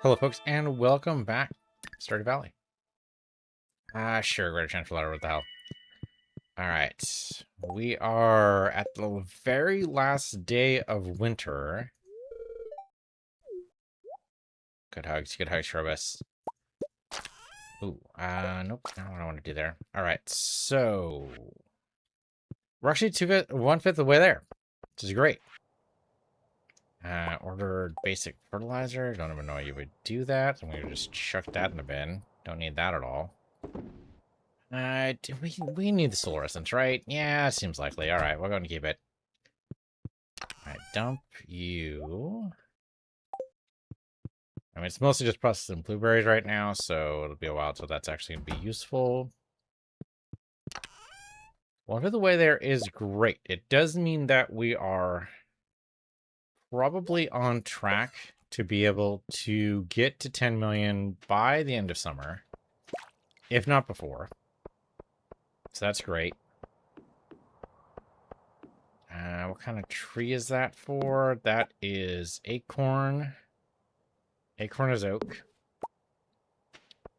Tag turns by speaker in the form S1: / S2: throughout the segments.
S1: Hello, folks, and welcome back to Stardew Valley. Sure, greater chance for ladder, what the hell. Alright, we are at the very last day of winter. Good hugs, Sharbus. Ooh, nope, not what I want to do there. Alright, so... We're actually 1/5 of the way there, which is great. Ordered basic fertilizer. Don't even know you would do that. I'm gonna just chuck that in the bin. Don't need that at all. We need the solar essence, right? Yeah, seems likely. All right, we're going to keep it. All right, dump you. I mean, it's mostly just processing blueberries right now, so it'll be a while until that's actually going to be useful. One of the way there is great. It does mean that we are probably on track to be able to get to 10 million by the end of summer, if not before. So that's great. What kind of tree is that for? That is acorn. Acorn is oak.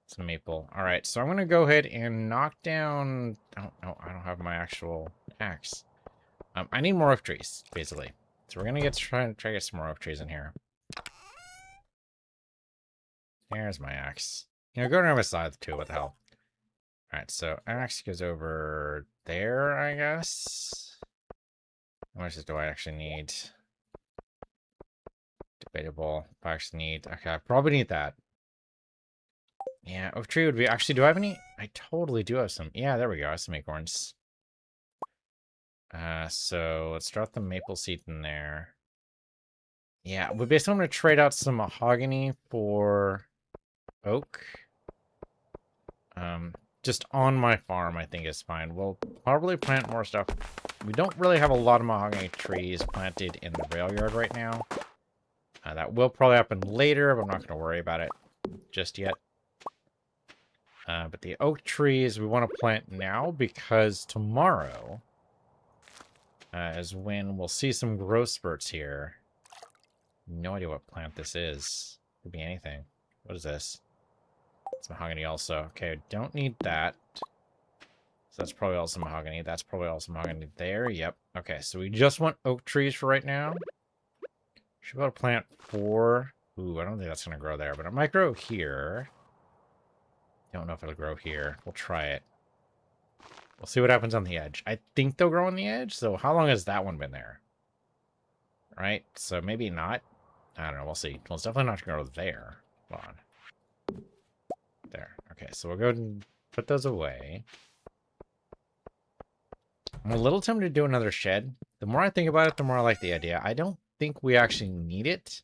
S1: It's a maple. All right, so I'm going to go ahead and knock down... Oh, no, I don't have my actual axe. I need more oak trees, basically. So we're going to try to get some more oak trees in here. There's my axe. You know, go around my side too, what the hell. All right, so axe goes over there, I guess. How much do I actually need? Debatable. I actually need... Okay, I probably need that. Yeah, oak tree would be... Actually, do I have any? I totally do have some. Yeah, there we go. I have some acorns. So let's drop the maple seed in there. Yeah, but basically I'm going to trade out some mahogany for oak. Just on my farm, I think is fine. We'll probably plant more stuff. We don't really have a lot of mahogany trees planted in the rail yard right now. That will probably happen later, but I'm not going to worry about it just yet. But the oak trees we want to plant now because tomorrow is when we'll see some growth spurts here. No idea what plant this is. Could be anything. What is this? It's mahogany also. Okay, don't need that. So that's probably also mahogany. That's probably also mahogany there. Yep. Okay, so we just want oak trees for right now. Should be able to plant 4. Ooh, I don't think that's going to grow there, but it might grow here. Don't know if it'll grow here. We'll try it. We'll see what happens on the edge. I think they'll grow on the edge, so how long has that one been there? Right? So maybe not. I don't know. We'll see. Well, it's definitely not going to grow there. Hold on. There. Okay, so we'll go ahead and put those away. I'm a little tempted to do another shed. The more I think about it, the more I like the idea. I don't think we actually need it.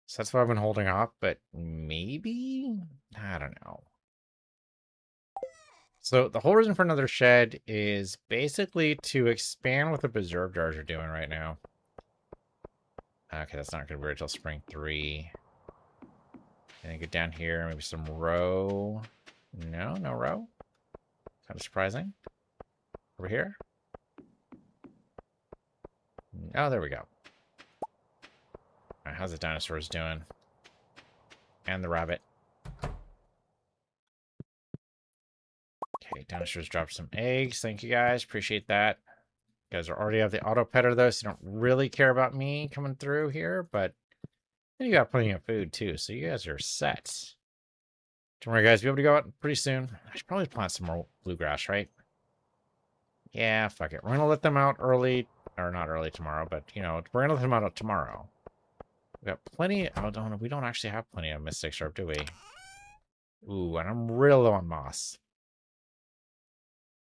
S1: So that's why I've been holding off, but maybe? I don't know. So the whole reason for another shed is basically to expand what the preserve jars are doing right now. Okay, that's not going to be until spring 3. And then get down here, maybe some row. No, no row. Kind of surprising. Over here. Oh, there we go. All right, how's the dinosaurs doing? And the rabbit. Okay, dinosaurs dropped some eggs. Thank you guys. Appreciate that. You guys already have the auto petter though, so you don't really care about me coming through here, but then you got plenty of food too, so you guys are set. Don't worry, guys. Be able to go out pretty soon. I should probably plant some more bluegrass, right? Yeah, fuck it. We're gonna let them out early, or not early tomorrow, but you know, we're gonna let them out tomorrow. We got plenty. Oh, no, we don't actually have plenty of mystic syrup, do we? Ooh, and I'm real low on moss.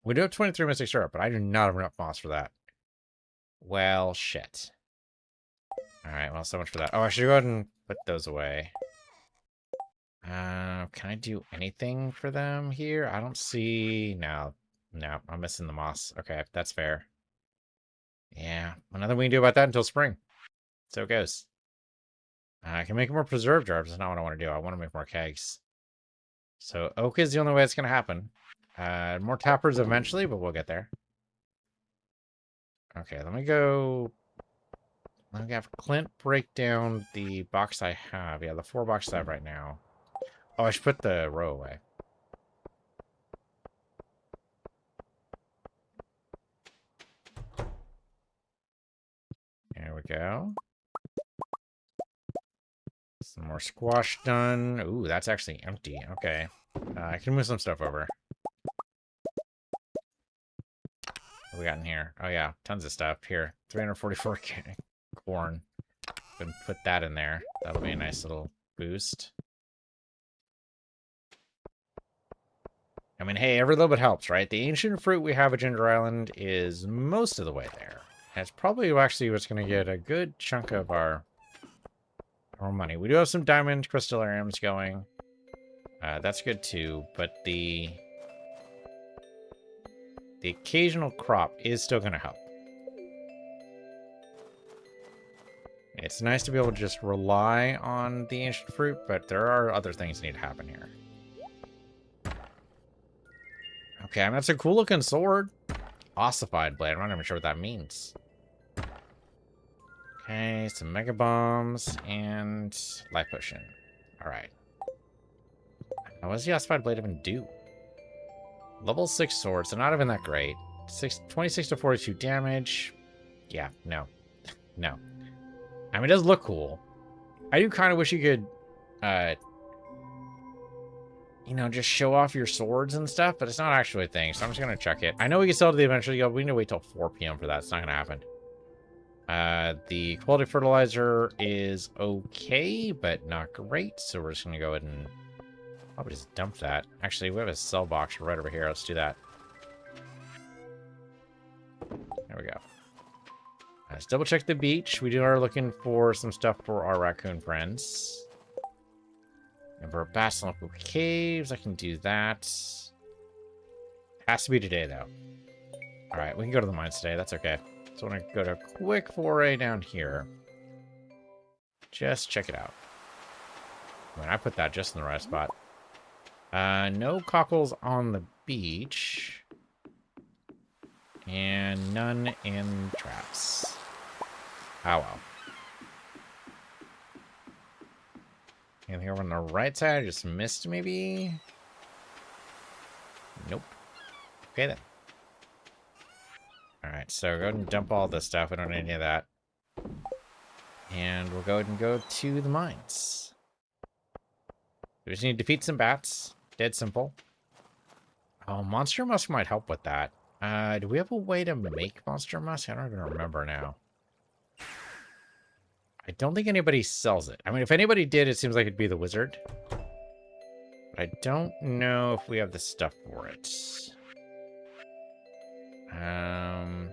S1: We do have 23 mystic syrup, but I do not have enough moss for that. Well, shit. Alright, well, so much for that. Oh, I should go ahead and put those away. Can I do anything for them here? I don't see... No, I'm missing the moss. Okay, that's fair. Yeah, nothing we can do about that until spring. So it goes. I can make more preserve jars. That's not what I want to do. I want to make more kegs. So oak is the only way it's going to happen. More tappers eventually, but we'll get there. Okay, let me go I have Clint break down the box I have. Yeah, the 4 boxes I have right now. Oh, I should put the row away. There we go. Some more squash done. Ooh, that's actually empty. Okay. I can move some stuff over. What we got in here? Oh, yeah. Tons of stuff. Here. 344 corn. Then put that in there. That'll be a nice little boost. I mean, hey, every little bit helps, right? The ancient fruit we have at Ginger Island is most of the way there. And it's probably actually what's going to get a good chunk of our money. We do have some diamond crystallariums going. That's good too, but the occasional crop is still going to help. It's nice to be able to just rely on the ancient fruit, but there are other things that need to happen here. Okay, I mean, that's a cool looking sword. Ossified blade. I'm not even sure what that means. Okay, some mega bombs and life potion. All right. What does the ossified blade even do? Level 6 sword, so not even that great. 26 to 42 damage. Yeah, no. No. I mean, it does look cool. I do kind of wish you could, you know, just show off your swords and stuff, but it's not actually a thing, so I'm just going to check it. I know we can sell to the Adventure Guild. We need to wait till 4 p.m. for that. It's not going to happen. The quality fertilizer is okay, but not great, so we're just going to go ahead and probably just dump that. Actually, we have a sell box right over here. Let's do that. There we go. Let's double check the beach. We are looking for some stuff for our raccoon friends. And for bats and local caves, I can do that. Has to be today, though. All right, we can go to the mines today. That's okay. So I'm going to go to a quick foray down here. Just check it out. I mean, I put that just in the right spot. No cockles on the beach. And none in traps. Oh, well. Anything over on the right side? I just missed, maybe? Nope. Okay, then. Alright, so go ahead and dump all this stuff. We don't need any of that. And we'll go ahead and go to the mines. We just need to defeat some bats. Dead simple. Oh, Monster Musk might help with that. Do we have a way to make Monster Musk? I don't even remember now. I don't think anybody sells it. I mean, if anybody did, it seems like it'd be the wizard. But I don't know if we have the stuff for it. I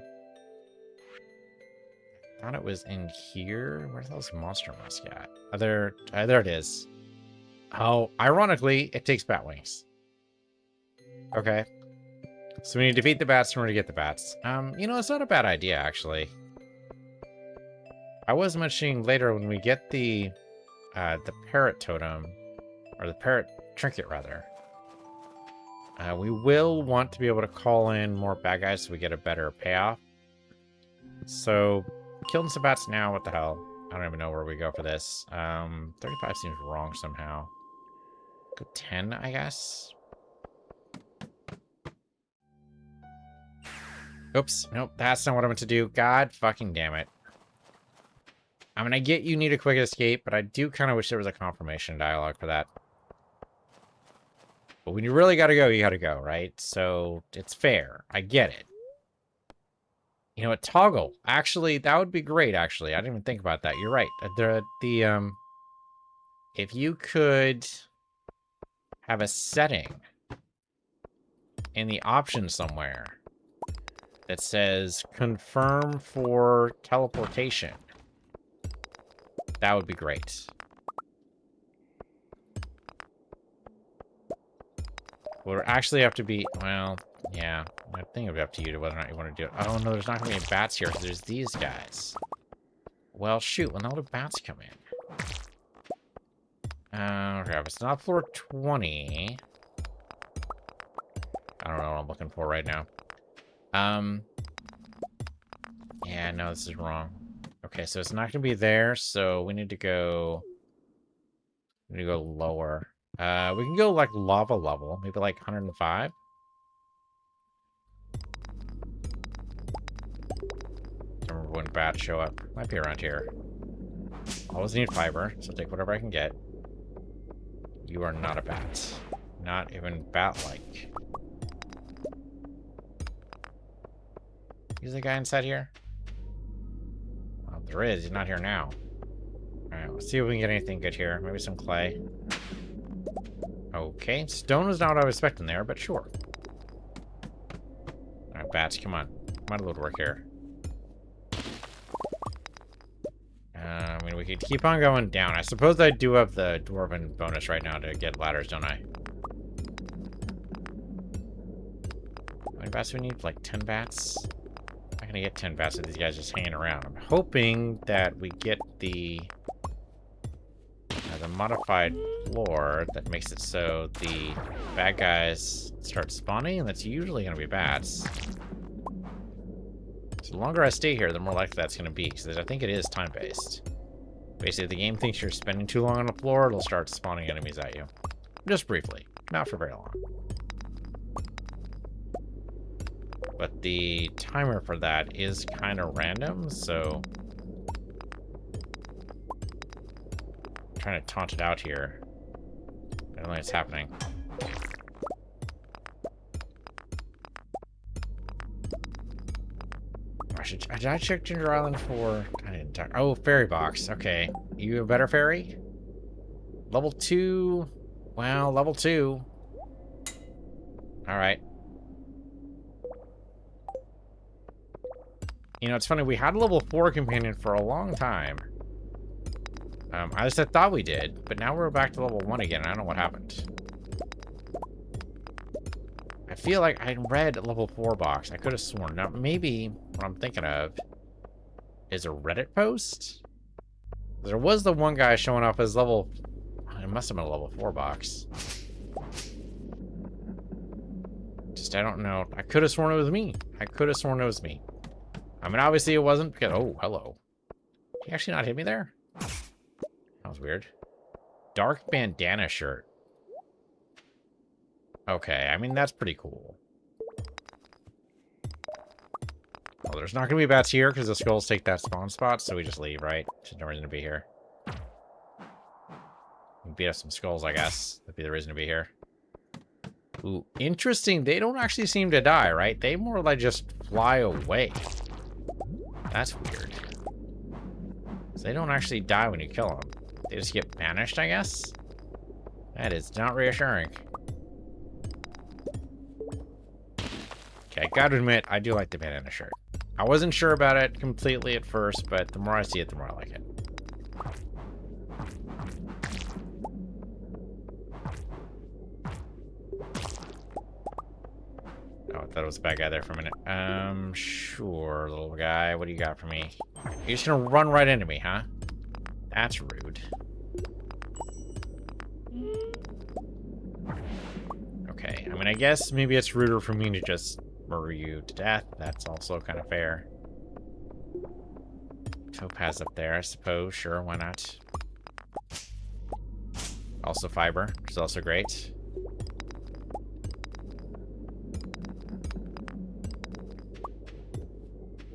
S1: thought it was in here. Where's those Monster Musk at? Oh, there it is. Oh, ironically, it takes bat wings. Okay. So we need to defeat the bats in order to get the bats. You know, it's not a bad idea, actually. I was mentioning later when we get the parrot totem, or the parrot trinket, rather. We will want to be able to call in more bad guys so we get a better payoff. So, killing some bats now, what the hell? I don't even know where we go for this. 35 seems wrong somehow. Go 10, I guess? Oops, nope, that's not what I meant to do. God fucking damn it. I mean, I get you need a quick escape, but I do kind of wish there was a confirmation dialogue for that. But when you really gotta go, you gotta go, right? So, it's fair. I get it. You know what, toggle. Actually, that would be great, actually. I didn't even think about that. You're right. If you could have a setting in the options somewhere that says confirm for teleportation, that would be great. We'll actually have to be, well, yeah. I think it would be up to you to whether or not you want to do it. Oh, no, there's not going to be any bats here because there's these guys. Well, shoot, when all the bats come in. Okay, if it's not floor 20. I don't know what I'm looking for right now. Yeah, no, this is wrong. Okay, so it's not gonna be there, so we need to go lower. We can go like lava level, maybe like 105. Don't remember when bats show up. Might be around here. Always need fiber, so take whatever I can get. You are not a bat. Not even bat-like. Is the guy inside here? Well, there is. He's not here now. Alright, let's see if we can get anything good here. Maybe some clay. Okay, stone was not what I was expecting there, but sure. Alright, bats, come on. Might have a little work here. I mean, we could keep on going down. I suppose I do have the dwarven bonus right now to get ladders, don't I? How many bats do we need? Like 10 bats? I'm not gonna get 10 bats with these guys just hanging around. I'm hoping that we get the modified floor that makes it so the bad guys start spawning, and that's usually gonna be bats. So the longer I stay here, the more likely that's going to be, because I think it is time-based. Basically, if the game thinks you're spending too long on the floor, it'll start spawning enemies at you. Just briefly. Not for very long. But the timer for that is kind of random, so... I'm trying to taunt it out here. I don't know what's happening. Did I check Ginger Island for... I didn't talk. Oh, fairy box. Okay. You a better fairy? Level 2. Well, level 2. Alright. You know, it's funny. We had a level 4 companion for a long time. I just thought we did, but now we're back to level 1 again. I don't know what happened. I feel like I read a level 4 box. I could have sworn. Now, maybe what I'm thinking of is a Reddit post. There was the one guy showing off his level... It must have been a level 4 box. Just, I don't know. I could have sworn it was me. I could have sworn it was me. I mean, obviously it wasn't because... Oh, hello. Did he actually not hit me there? That was weird. Dark bandana shirt. Okay, I mean, that's pretty cool. Well, there's not going to be bats here because the skulls take that spawn spot, so we just leave, right? There's no reason to be here. We beat up some skulls, I guess. That'd be the reason to be here. Ooh, interesting. They don't actually seem to die, right? They more like just fly away. That's weird. So they don't actually die when you kill them. They just get banished, I guess? That is not reassuring. Okay, I gotta admit, I do like the bandana shirt. I wasn't sure about it completely at first, but the more I see it, the more I like it. Oh, I thought it was a bad guy there for a minute. Sure, little guy. What do you got for me? You're just gonna run right into me, huh? That's rude. Okay, I mean, I guess maybe it's ruder for me to just murder you to death. That's also kind of fair. Topaz up there, I suppose. Sure, why not? Also fiber, which is also great.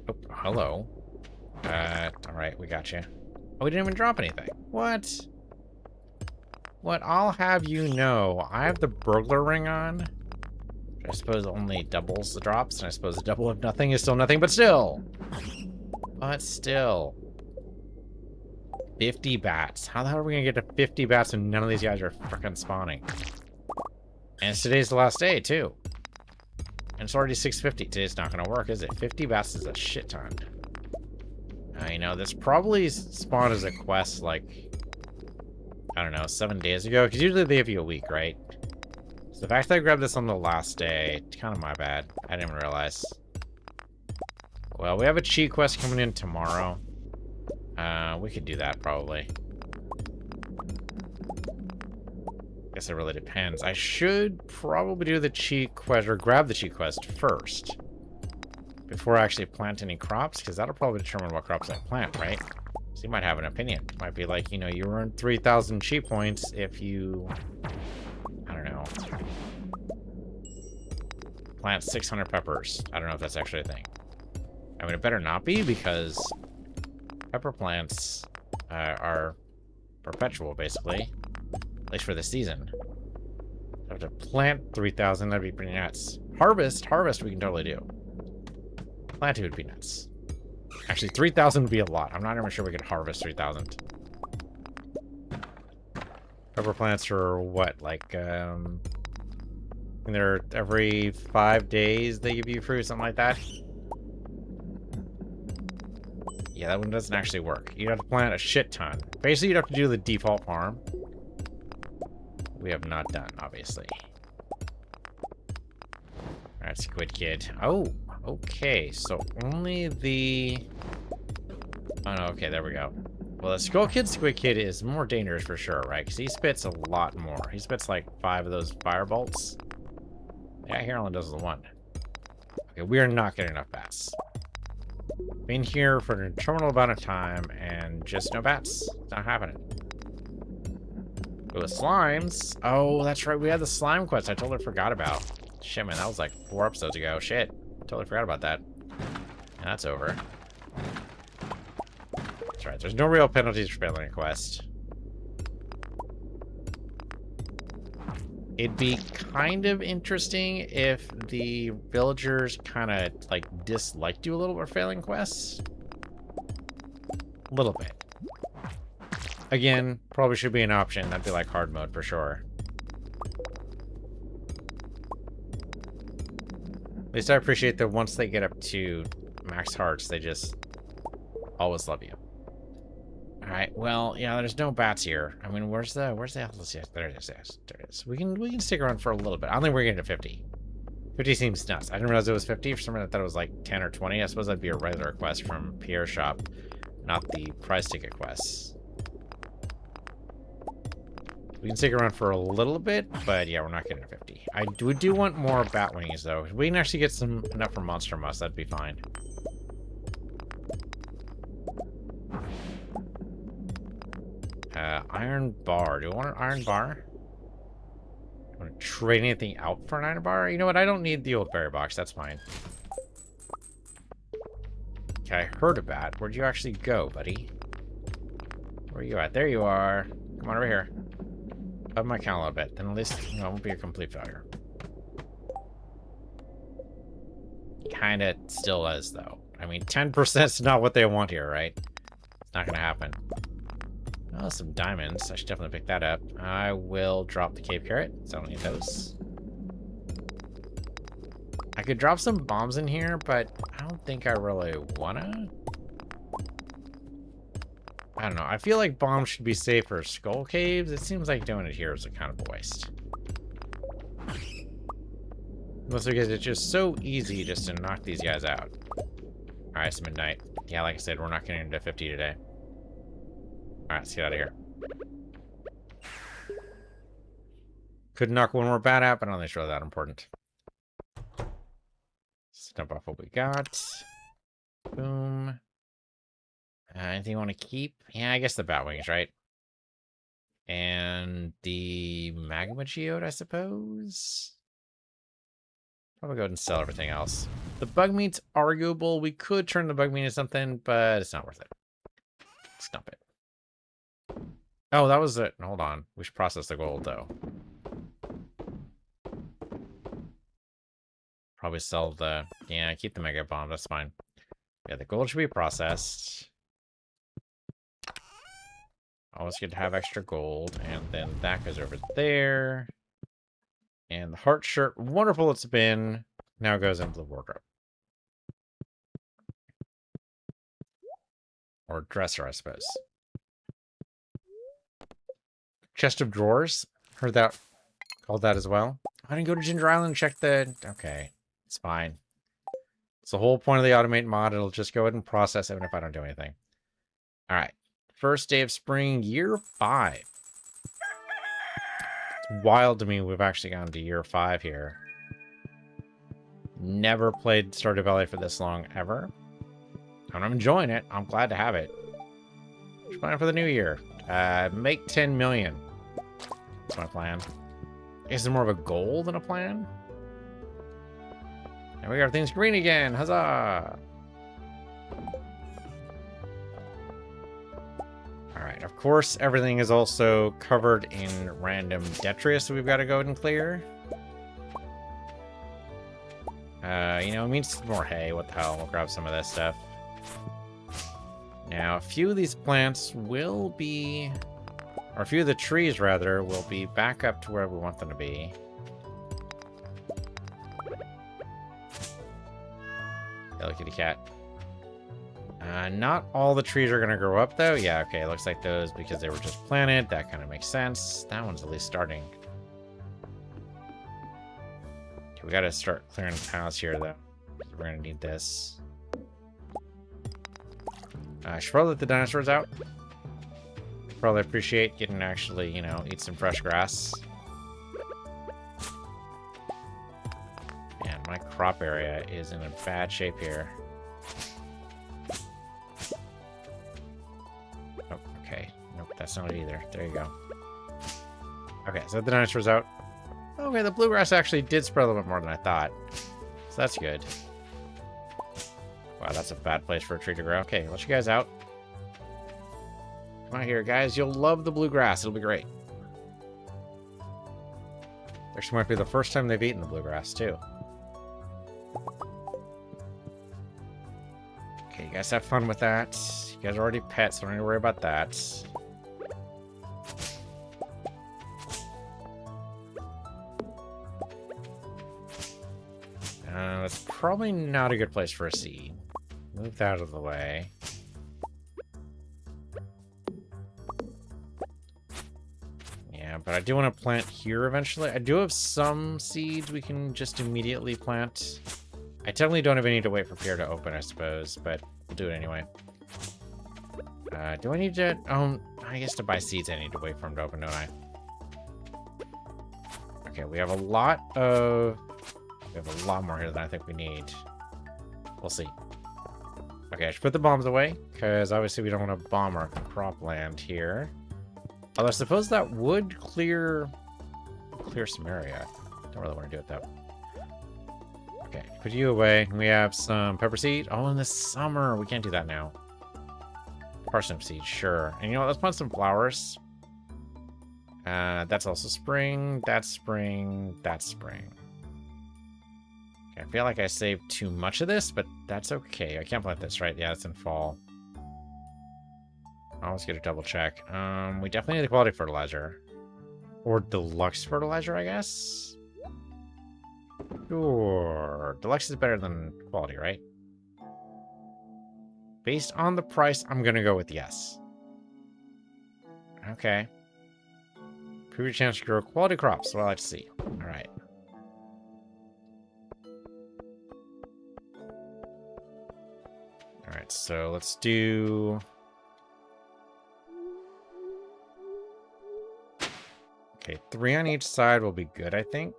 S1: Oh, hello. Alright, we got you. Oh, we didn't even drop anything. What? What? I'll have you know, I have the burglar ring on. Which I suppose only doubles the drops, and I suppose a double of nothing is still nothing, but still. But still. 50 bats. How the hell are we gonna get to 50 bats when none of these guys are frickin' spawning? And today's the last day, too. And it's already 6:50. Today's not gonna work, is it? 50 bats is a shit ton. You know, this probably spawned as a quest, like, I don't know, 7 days ago. Because usually they give you a week, right? So the fact that I grabbed this on the last day, it's kind of my bad. I didn't realize. Well, we have a cheat quest coming in tomorrow. We could do that, probably. Guess it really depends. I should probably do the cheat quest, or grab the cheat quest first. before I actually plant any crops, because that'll probably determine what crops I plant, right? So you might have an opinion. Might be like, you know, you earn 3,000 cheat points if you, I don't know, plant 600 peppers. I don't know if that's actually a thing. I mean, it better not be, because pepper plants are perpetual, basically. At least for the season. I have to plant 3,000, that'd be pretty nuts. Harvest we can totally do. Planting would be nuts. Actually, 3,000 would be a lot. I'm not even sure we could harvest 3,000. Pepper plants are what, like, they're every 5 days they give you fruit, something like that? Yeah, that one doesn't actually work. You'd have to plant a shit ton. Basically, you'd have to do the default farm. We have not done, obviously. Alright, Squid Kid. Oh, okay. So only the... Oh, no, okay, there we go. Well, the Squid Kid is more dangerous for sure, right? Because he spits a lot more. He spits like 5 of those fire bolts. Yeah, here only does the 1. Okay, we are not getting enough bats. Been here for an interminable amount of time, and just no bats. It's not happening. Oh, the slimes. Oh, that's right. We had the slime quest I totally forgot about. Shit, man, that was like 4 episodes ago. Shit. Totally forgot about that. And that's over. That's right. There's no real penalties for failing a quest. It'd be kind of interesting if the villagers kind of, like, disliked you a little for failing quests. A little bit. Again, probably should be an option. That'd be like hard mode for sure. At least I appreciate that once they get up to max hearts, they just always love you. Alright, well, yeah, there's no bats here. I mean, where's the Atlas? Yes, there it is. Yes, there it is. We can stick around for a little bit. I don't think we're getting to 50. 50 seems nuts. I didn't realize it was 50. For some reason I thought it was like 10 or 20. I suppose that'd be a regular quest from Pierre's shop, not the prize ticket quests. We can stick around for a little bit, but yeah, we're not getting to 50. We do want more bat wings, though. If we can actually get enough for monster musk, that'd be fine. Iron bar. Do I want an iron bar? Do I want to trade anything out for an iron bar? You know what? I don't need the old berry box. That's fine. Okay, I heard a bat. Where'd you actually go, buddy? Where are you at? There you are. Come on over here. Up my count a little bit, then at least, you know, it won't be a complete failure. Kinda still is, though. I mean, 10% is not what they want here, right? It's not gonna happen. Oh, some diamonds. I should definitely pick that up. I will drop the cave carrot, so I don't need those. I could drop some bombs in here, but I don't think I really wanna. I don't know. I feel like bombs should be safe for skull caves. It seems like doing it here is a kind of a waste. Mostly because it's just so easy just to knock these guys out. Alright, it's midnight. Yeah, like I said, we're not getting into 50 today. Alright, let's get out of here. Could knock one more bat out, but I don't think it's really that important. Dump off what we got. Boom. Anything you want to keep? Yeah, I guess the bat wings, right? And the magma geode, I suppose? Probably go ahead and sell everything else. The bug meat's arguable. We could turn the bug meat into something, but it's not worth it. Let's dump it. Oh, that was it. Hold on. We should process the gold, though. Probably sell the... Yeah, keep the mega bomb. That's fine. Yeah, the gold should be processed. Always good to have extra gold. And then that goes over there. And the heart shirt, wonderful it's been, now goes into the wardrobe. Or dresser, I suppose. Chest of drawers. Heard that called that as well. I didn't go to Ginger Island and check the... Okay, it's fine. It's the whole point of the automate mod. It'll just go ahead and process even if I don't do anything. All right. First day of spring, year 5. It's wild to me we've actually gone to year 5 here. Never played Stardew Valley for this long, ever. And I'm enjoying it. I'm glad to have it. What's your plan for the new year? Make 10 million. That's my plan. Is it more of a goal than a plan? And we got things green again. Huzzah! Alright, of course, everything is also covered in random detritus that we've got to go ahead and clear. You know, it means more hay. What the hell? We'll grab some of this stuff. Now, a few of these plants will be... Or a few of the trees, rather, will be back up to where we want them to be. Hello, kitty cat. Not all the trees are going to grow up, though. Yeah, okay, it looks like those, because they were just planted. That kind of makes sense. That one's at least starting. Okay, we got to start clearing the paths here, though. We're going to need this. I should probably let the dinosaurs out. Probably appreciate getting to actually, you know, eat some fresh grass. Man, my crop area is in a bad shape here. Oh, okay. Nope, that's not it either. There you go. Okay, so the dinosaurs out. Okay, the bluegrass actually did spread a little bit more than I thought. So that's good. Wow, that's a bad place for a tree to grow. Okay, let you guys out. Come out here, guys. You'll love the bluegrass. It'll be great. Actually, might be the first time they've eaten the bluegrass, too. Okay, you guys have fun with that. You guys are already pets, so don't need to worry about that. That's probably not a good place for a seed. Move that out of the way. Yeah, but I do want to plant here eventually. I do have some seeds we can just immediately plant. I definitely don't even need to wait for Pierre to open, I suppose, but we'll do it anyway. Do I need to... I guess to buy seeds I need to wait for him to open, don't I? Okay, we have a lot of... We have a lot more here than I think we need. We'll see. Okay, I should put the bombs away, because obviously we don't want to bomb our cropland here. Although I suppose that would clear some area. Don't really want to do it, though. Okay, put you away. We have some pepper seed. Oh, in the summer. We can't do that now. Parsnip seed, sure. And you know what? Let's plant some flowers. That's also spring. That's spring. That's spring. I feel like I saved too much of this, but that's okay. I can't plant this, right? Yeah, it's in fall. I always get a double check. We definitely need the quality fertilizer. Or deluxe fertilizer, I guess? Sure. Deluxe is better than quality, right? Based on the price, I'm gonna go with yes. Okay. Improve your chance to grow quality crops. What I like to see. Alright. Alright, so let's do... Okay, 3 on each side will be good, I think.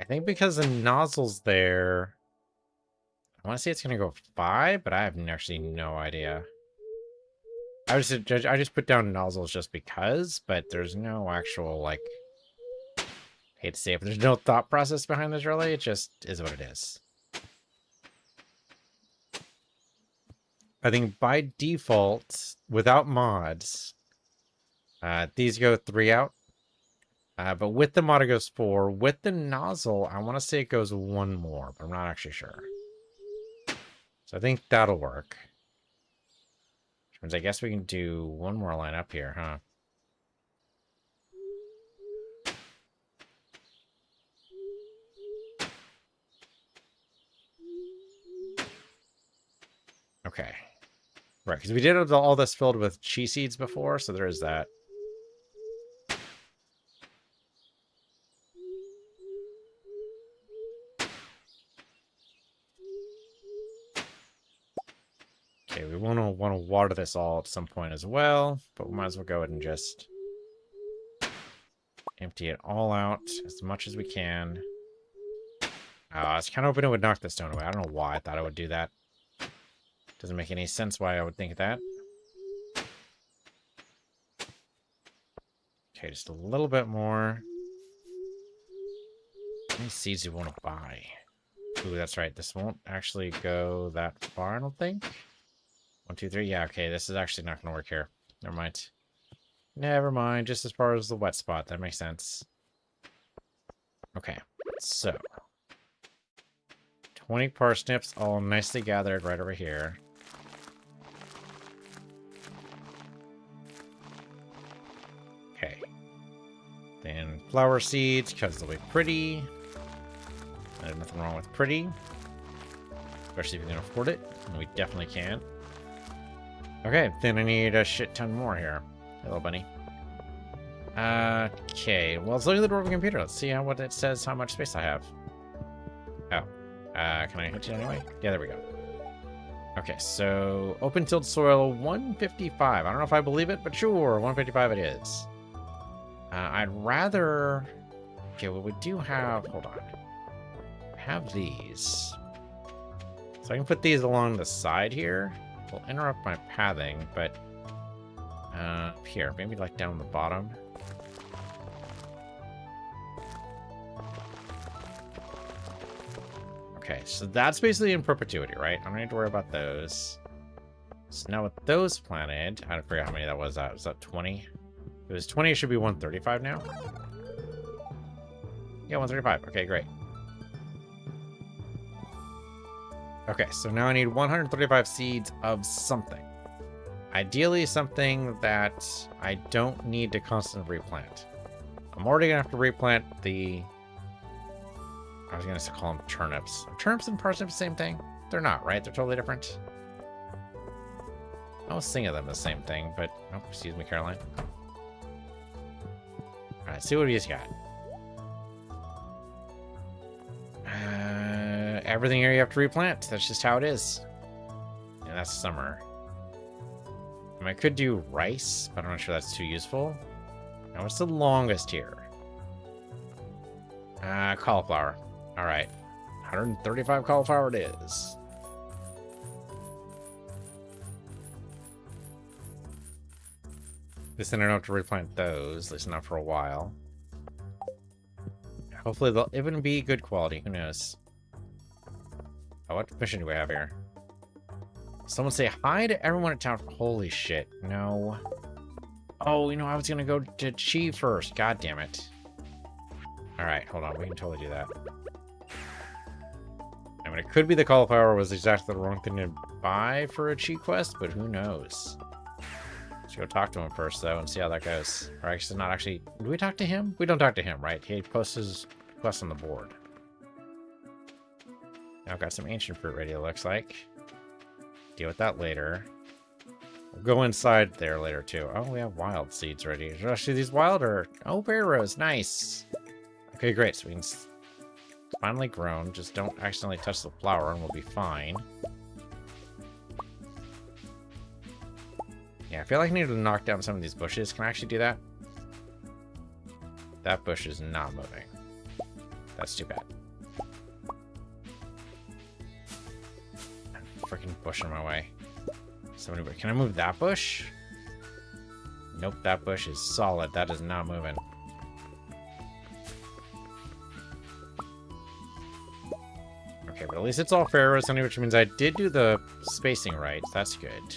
S1: I think because the nozzle's there... I want to say it's going to go 5, but I have actually no idea. I just put down nozzles just because, but there's no actual, like... I hate to say it, but there's no thought process behind this, really. It just is what it is. I think by default, without mods, these go 3 out. But with the mod, it goes 4. With the nozzle, I want to say it goes 1 more, but I'm not actually sure. So I think that'll work. Which means I guess we can do 1 more line up here, huh? Okay. Right, because we did have all this filled with chia seeds before, so there is that. Okay, we want to water this all at some point as well, but we might as well go ahead and just empty it all out as much as we can. I was kind of hoping it would knock the stone away. I don't know why I thought it would do that. Doesn't make any sense why I would think that. Okay, just a little bit more. How many seeds do you want to buy? Ooh, that's right. This won't actually go that far, I don't think. 1, 2, 3. Yeah, okay. This is actually not going to work here. Never mind. Never mind. Just as far as the wet spot. That makes sense. Okay. So. 20 parsnips all nicely gathered right over here. Okay. Then flower seeds, because they'll be pretty. There's nothing wrong with pretty. Especially if you can afford it. And we definitely can. Okay, then I need a shit ton more here. Hello, bunny. Okay, well, let's look at the dwarven computer. Let's see what it says, how much space I have. Oh. Can I hit you anyway? Yeah, there we go. Okay, so open tilled soil 155. I don't know if I believe it, but sure, 155 it is. I'd rather... Okay, well, we do have... Hold on. I have these. So I can put these along the side here. Will interrupt my pathing, but... here, maybe like down the bottom. Okay, so that's basically in perpetuity, right? I don't need to worry about those. So now with those planted, I don't forget how many that was. Was that 20? If it was 20, it should be 135 now. Yeah, 135. Okay, great. Okay, so now I need 135 seeds of something. Ideally, something that I don't need to constantly replant. I'm already going to have to replant the... I was going to call them turnips. Are turnips and parsnips the same thing? They're not, right? They're totally different. I was thinking of them the same thing, but... Oh, excuse me, Caroline. Alright, see what he's got. Everything here you have to replant. That's just how it is. And that's summer. I mean, I could do rice, but I'm not sure that's too useful. Now, what's the longest here? Cauliflower. Alright. 135 cauliflower it is. At least then I don't have to replant those, at least not for a while. Hopefully they'll even be good quality, who knows. Oh, what mission do we have here? Someone say hi to everyone in town. Holy shit, no. Oh, you know, I was gonna go to Chi first. God damn it. Alright, hold on, we can totally do that. I mean, it could be the cauliflower was exactly the wrong thing to buy for a Chi quest, but who knows? Let's go talk to him first, though, and see how that goes. Or actually, not actually... Do we talk to him? We don't talk to him, right? He posts his quest on the board. Now I've got some ancient fruit ready, it looks like. Deal with that later. We'll go inside there later, too. Oh, we have wild seeds ready. Are actually these wild or... Oh, barrows. Nice. Okay, great. So we can... Finally grown. Just don't accidentally touch the flower and we'll be fine. Yeah, I feel like I need to knock down some of these bushes. Can I actually do that? That bush is not moving. That's too bad. Freaking bush in my way. Somebody, can I move that bush? Nope, that bush is solid. That is not moving. Okay, but at least it's all pharaohs, which means I did do the spacing right. That's good.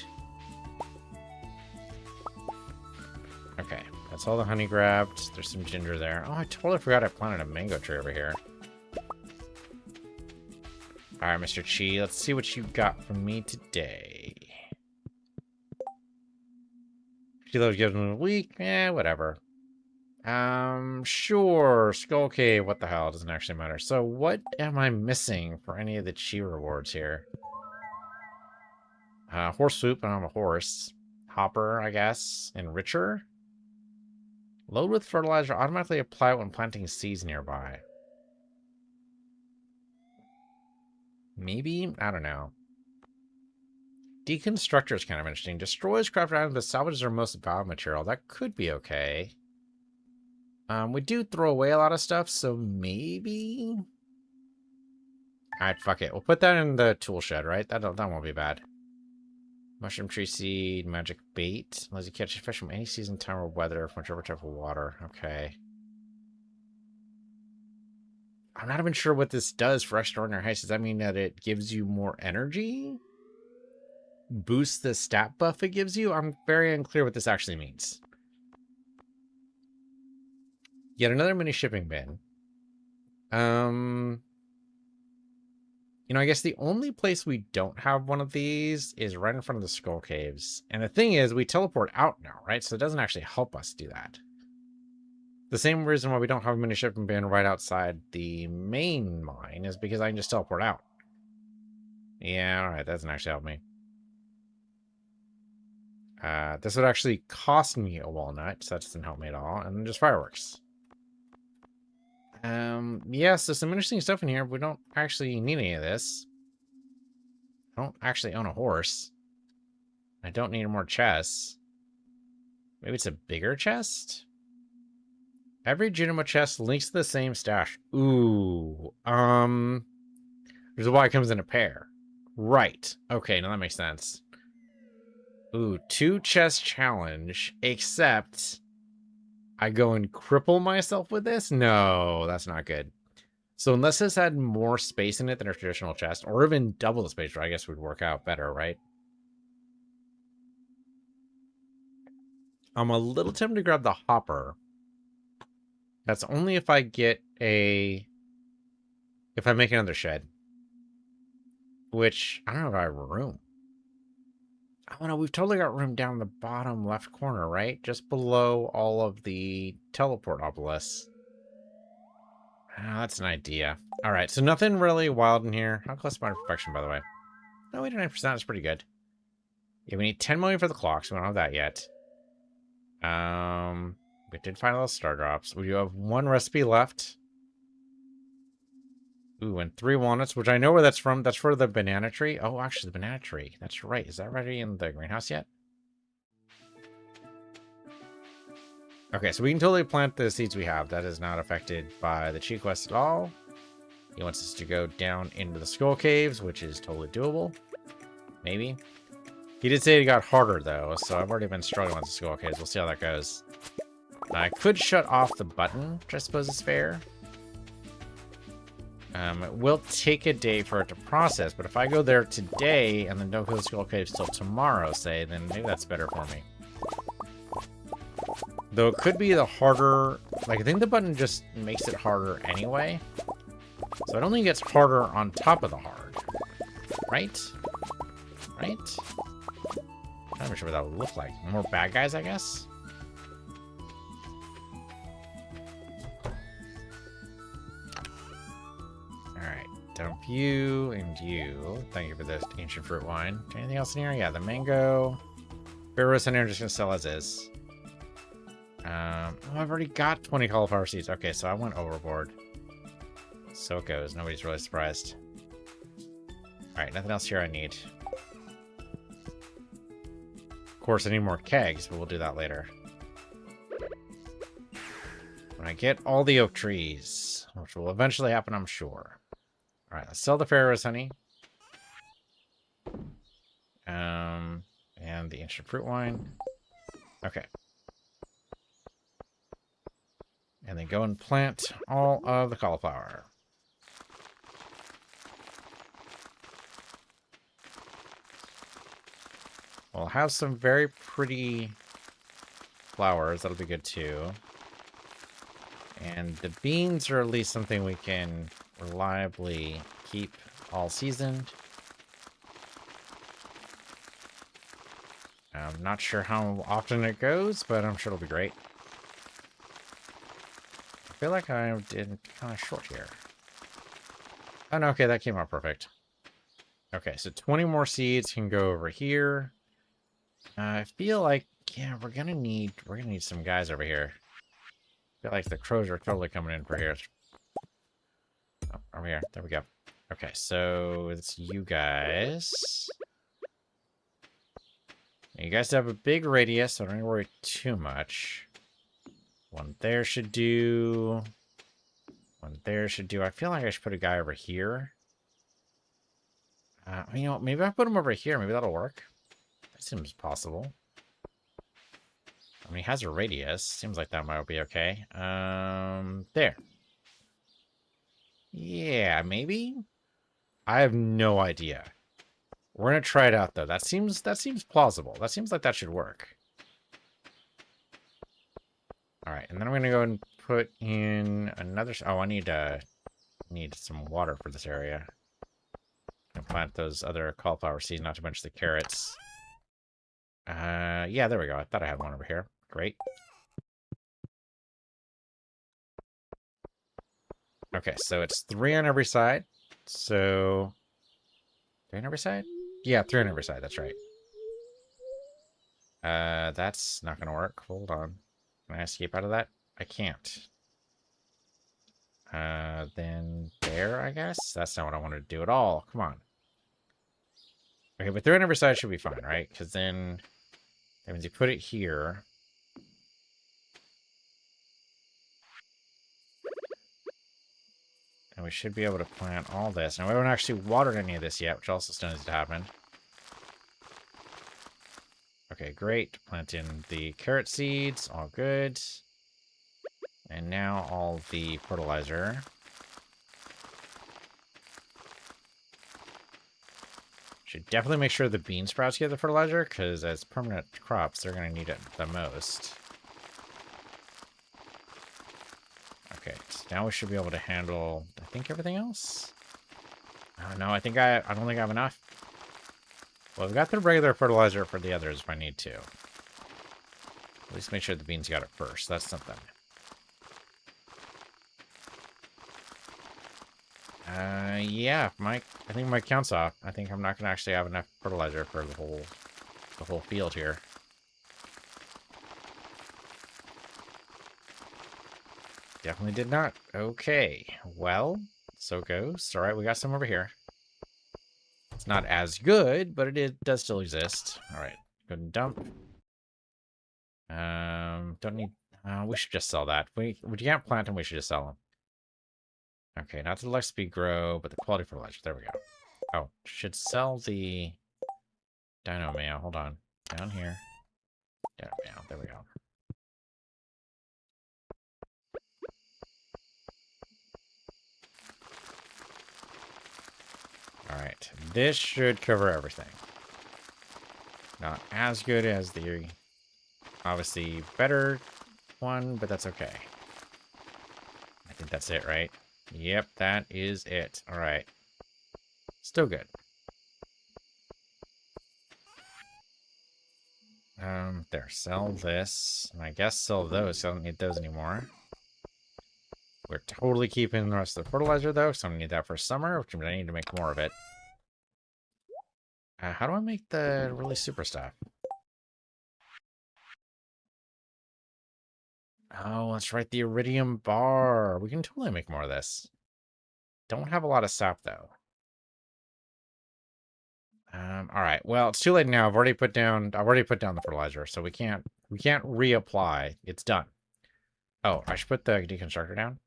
S1: Okay, that's all the honey grabbed. There's some ginger there. Oh, I totally forgot I planted a mango tree over here. Alright, Mr. Chi, let's see what you got from me today. 50 loads given in a week? Eh, whatever. Sure. Skull Cave, what the hell? It doesn't actually matter. So, what am I missing for any of the Chi rewards here? Horse swoop, I don't have a horse. Hopper, I guess. Enricher? Load with fertilizer, automatically apply it when planting seeds nearby. Maybe? I don't know. Deconstructor is kind of interesting. Destroys crafted items but salvages their most valuable material. That could be okay. We do throw away a lot of stuff, so maybe... Alright, fuck it. We'll put that in the tool shed, right? That won't be bad. Mushroom tree seed, magic bait. Allows you catch fish from any season, time, or weather from whichever type of water. Okay. I'm not even sure what this does for extraordinary heights. Does that mean that it gives you more energy? Boosts the stat buff it gives you? I'm very unclear what this actually means. Yet another mini shipping bin. You know, I guess the only place we don't have one of these is right in front of the skull caves. And the thing is, we teleport out now, right? So it doesn't actually help us do that. The same reason why we don't have a mini shipping bin right outside the main mine is because I can just teleport out. Yeah, alright, that doesn't actually help me. This would actually cost me a walnut, so that doesn't help me at all. And then just fireworks. Yeah, so some interesting stuff in here. We don't actually need any of this. I don't actually own a horse. I don't need more chests. Maybe it's a bigger chest? Every Junimo chest links to the same stash. Ooh. Which is why it comes in a pair. Right. Okay, now that makes sense. Ooh, 2 chest challenge, except I go and cripple myself with this? No, that's not good. So unless this had more space in it than a traditional chest, or even double the space, I guess would work out better, right? I'm a little tempted to grab the hopper. That's only if I get a... If I make another shed. Which, I don't know if I have room. Oh no, we've totally got room down the bottom left corner, right? Just below all of the teleport obelisks. Oh, that's an idea. Alright, so nothing really wild in here. How close am I to perfection, by the way? No, 89%, that's pretty good. Yeah, we need 10 million for the clocks. We don't have that yet. We did find all the star drops. We do have 1 recipe left. Ooh, and 3 walnuts, which I know where that's from. That's for the banana tree. Oh, actually, the banana tree. That's right. Is that ready in the greenhouse yet? Okay, so we can totally plant the seeds we have. That is not affected by the cheat quest at all. He wants us to go down into the skull caves, which is totally doable. Maybe. He did say it got harder, though, so I've already been struggling with the skull caves. We'll see how that goes. I could shut off the button, which I suppose is fair. It will take a day for it to process, but if I go there today and then don't go to the skull caves till tomorrow, say, then maybe that's better for me. Though it could be the harder... Like, I think the button just makes it harder anyway. So it only gets harder on top of the hard. Right? Right? I'm not sure what that would look like. More bad guys, I guess? Alright. Dump you and you. Thank you for this ancient fruit wine. Anything else in here? Yeah, the mango. Barrows in here, I'm just going to sell as is. Oh, I've already got 20 cauliflower seeds. Okay, so I went overboard. So it goes. Nobody's really surprised. Alright, nothing else here I need. Of course, I need more kegs, but we'll do that later. When I get all the oak trees, which will eventually happen, I'm sure. Alright, let's sell the Pharaoh's honey. And the ancient fruit wine. Okay. And then go and plant all of the cauliflower. We'll have some very pretty flowers. That'll be good too. And the beans are at least something we can reliably keep all seasoned. I'm not sure how often it goes, but I'm sure it'll be great. I feel like I did kind of short here. Oh, no, okay, that came out perfect. Okay, so 20 more seeds can go over here. I feel like, yeah, we're gonna need some guys over here. I feel like the crows are totally coming in for here. Oh, over here. There we go. Okay, so it's you guys. You guys have a big radius, so don't need to worry too much. One there should do. One there should do. I feel like I should put a guy over here. You know, maybe I put them over here. Maybe that'll work. That seems possible. I mean, he has a radius. Seems like that might be okay. There. Yeah, maybe? I have no idea. We're gonna try it out though. That seems plausible. That seems like that should work. Alright, and then I'm gonna go and put in another. Oh, I need some water for this area. And plant those other cauliflower seeds, not to mention the carrots. Yeah, there we go. I thought I had one over here. Great. Okay, so it's 3 on every side. So 3 on every side? Yeah, 3 on every side, that's right. That's not gonna work. Hold on. Can I escape out of that? I can't. Then there, I guess? That's not what I wanted to do at all. Come on. Okay, but 3 on every side should be fine, right? Because then that means you put it here. And we should be able to plant all this. Now, we haven't actually watered any of this yet, which also still needs to happen. Okay, great. Plant in the carrot seeds. All good. And now all the fertilizer. Should definitely make sure the bean sprouts get the fertilizer, because as permanent crops, they're going to need it the most. Okay, so now we should be able to handle, I think, everything else? Oh, no, I don't think I have enough. Well, we've got the regular fertilizer for the others if I need to. At least make sure the beans got it first. That's something. Yeah, I think my count's off. I think I'm not going to actually have enough fertilizer for the whole field here. Definitely did not. Okay, well, so goes. All right, we got some over here. It's not as good, but it does still exist. All right, go and dump. Don't need. We should just sell that. We can't plant them. We should just sell them. Okay, not the life speed grow, but the quality fertilizer. There we go. Oh, should sell the dino mail. Hold on, down here. Dino mail. There we go. Alright, this should cover everything. Not as good as the obviously better one, but that's okay. I think that's it, right? Yep, that is it. Alright. Still good. There, sell this. And I guess sell those, so I don't need those anymore. We're totally keeping the rest of the fertilizer, though, so I need that for summer, which means I need to make more of it. How do I make the really super stuff? Oh, that's right, the iridium bar. We can totally make more of this. Don't have a lot of sap, though. All right. Well, it's too late now. I've already put down the fertilizer, so we can't reapply. It's done. Oh, I should put the deconstructor down.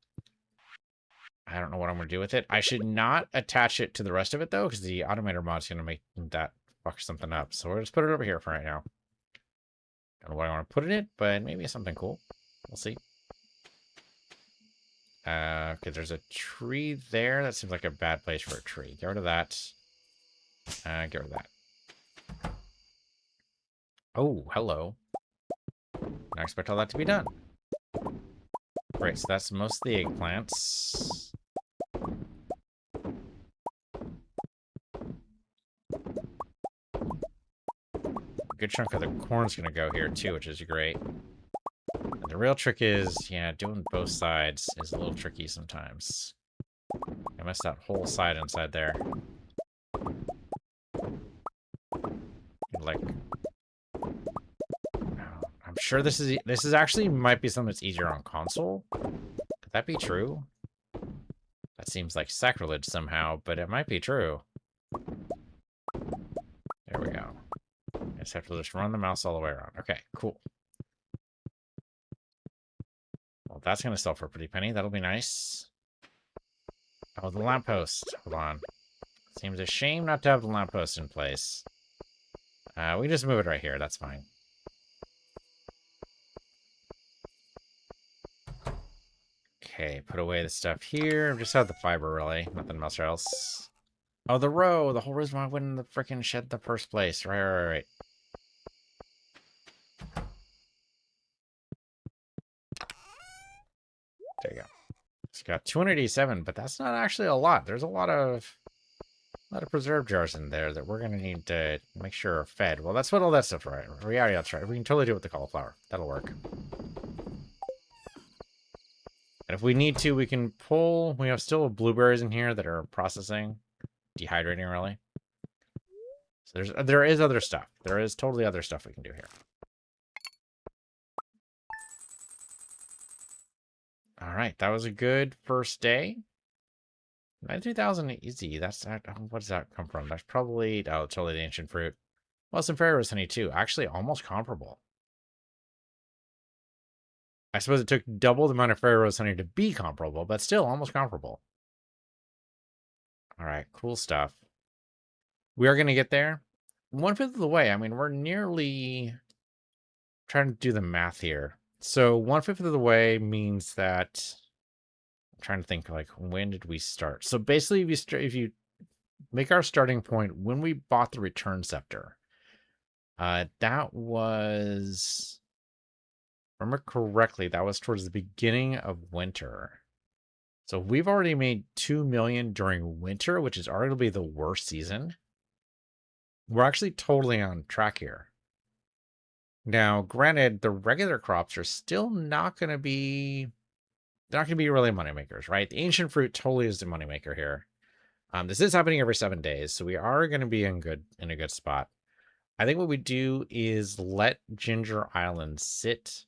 S1: I don't know what I'm going to do with it. I should not attach it to the rest of it, though, because the automator mod's going to make that fuck something up. So we'll just put it over here for right now. I don't know what I want to put in it, but maybe something cool. We'll see. Okay, there's a tree there. That seems like a bad place for a tree. Get rid of that. Get rid of that. Oh, hello. I expect all that to be done. Great, so that's most of the eggplants. A good chunk of the corn's gonna go here too, which is great. And the real trick is, yeah, doing both sides is a little tricky sometimes. I messed that whole side inside there. Like, I'm sure this is actually might be something that's easier on console. Could that be true? That seems like sacrilege somehow, but it might be true. There we go. I just have to just run the mouse all the way around. Okay, cool. Well, that's going to sell for a pretty penny. That'll be nice. Oh, the lamppost. Hold on. Seems a shame not to have the lamppost in place. We can just move it right here. That's fine. Okay, put away the stuff here. Just have the fiber, really. Nothing much else. Oh, the row. The whole reason why I went in the freaking shed in the first place. Right. There you go. It's got 287, but that's not actually a lot. There's a lot of preserve jars in there that we're going to need to make sure are fed. Well, that's what all that stuff, right? Yeah, that's right. We can totally do it with the cauliflower. That'll work. And if we need to, we can pull... We have still blueberries in here that are processing. Dehydrating, really. So there is other stuff. There is totally other stuff we can do here. All right, that was a good first day. 93,000 easy. That's what does that come from? That's probably totally the ancient fruit. Well, some fairy rose honey too. Actually, almost comparable. I suppose it took double the amount of fairy rose honey to be comparable, but still almost comparable. All right, cool stuff. We are going to get there. 1/5 of the way. I mean, we're nearly trying to do the math here. So 1/5 of the way means that I'm trying to think, like, when did we start? So basically, if you make our starting point when we bought the return scepter, that was, remember correctly, that was towards the beginning of winter. So we've already made 2 million during winter, which is arguably the worst season. We're actually totally on track here. Now, granted, the regular crops are still not going to be... They're not going to be really moneymakers, right? The ancient fruit totally is the moneymaker here. This is happening every 7 days, so we are going to be in a good spot. I think what we do is let Ginger Island sit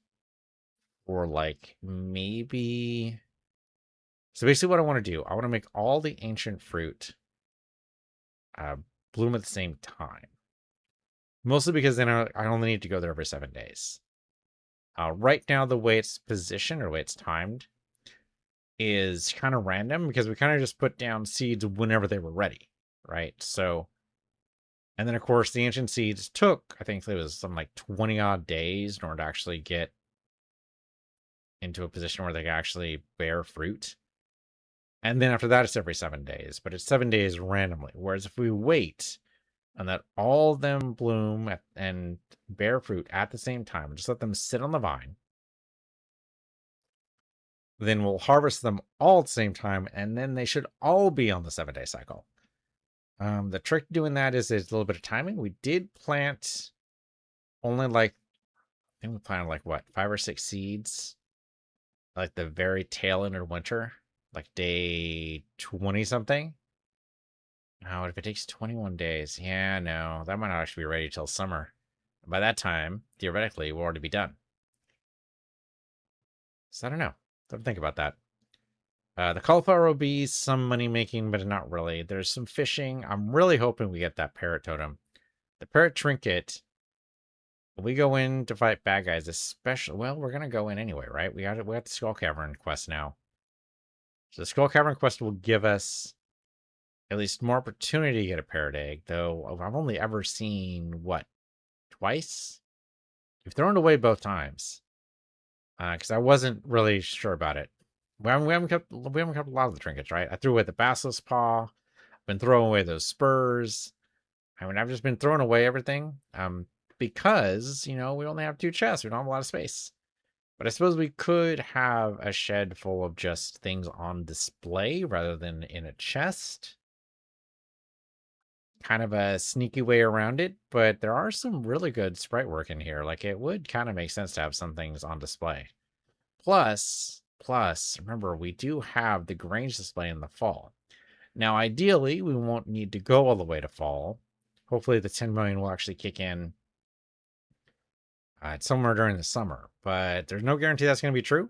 S1: for, like, maybe... So basically what I want to do, I want to make all the ancient fruit bloom at the same time. Mostly because then I only need to go there every 7 days. Right now, the way it's positioned, or the way it's timed, is kind of random because we kind of just put down seeds whenever they were ready, right? So, and then of course the ancient seeds took, I think it was something like 20 odd days in order to actually get into a position where they could actually bear fruit. And then after that, it's every 7 days, but it's 7 days randomly. Whereas if we wait and let all of them bloom and bear fruit at the same time, just let them sit on the vine, then we'll harvest them all at the same time, and then they should all be on the 7-day cycle. The trick to doing that is a little bit of timing. We did plant only like, I think we planted like what, 5 or 6 seeds, like the very tail end of winter, like day 20 something. Now, if it takes 21 days, yeah, no, that might not actually be ready till summer. By that time, theoretically, we'll already be done. So I don't know. Don't think about that. The cauliflower will be some money making, but not really. There's some fishing. I'm really hoping we get that parrot totem. The parrot trinket, we go in to fight bad guys, especially, well, we're going to go in anyway, right? We got the Skull Cavern quest now. So the Skull Cavern quest will give us at least more opportunity to get a parrot egg, though I've only ever seen, what, twice? You've thrown it away both times. Because I wasn't really sure about it. We haven't kept a lot of the trinkets, right? I threw away the basilisk paw. Been throwing away those spurs. I mean, I've just been throwing away everything. Because, we only have 2 chests. We don't have a lot of space. But I suppose we could have a shed full of just things on display rather than in a chest. Kind of a sneaky way around it, but there are some really good sprite work in here. Like, it would kind of make sense to have some things on display. Plus, remember, we do have the Grange display in the fall. Now, ideally, we won't need to go all the way to fall. Hopefully, the 10 million will actually kick in somewhere during the summer. But there's no guarantee that's going to be true.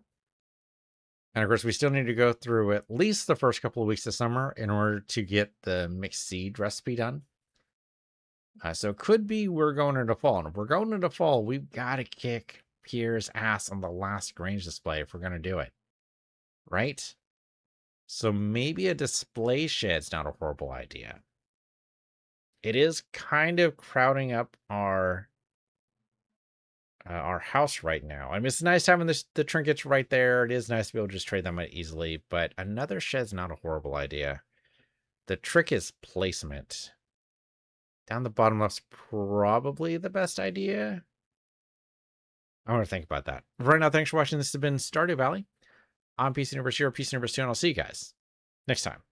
S1: And of course, we still need to go through at least the first couple of weeks of summer in order to get the mixed seed recipe done. So it could be we're going into fall. And if we're going into fall, we've got to kick Pierre's ass on the last Grange display if we're going to do it. Right? So maybe a display shed's not a horrible idea. it is kind of crowding up our house right now. I mean, it's nice having the trinkets right there. It is nice to be able to just trade them out easily, but another shed's not a horrible idea. The trick is placement. Down the bottom left's probably the best idea. I want to think about that. Right now, thanks for watching. This has been Stardew Valley. I'm Peace Universe here, Peace Universe 2, and I'll see you guys next time.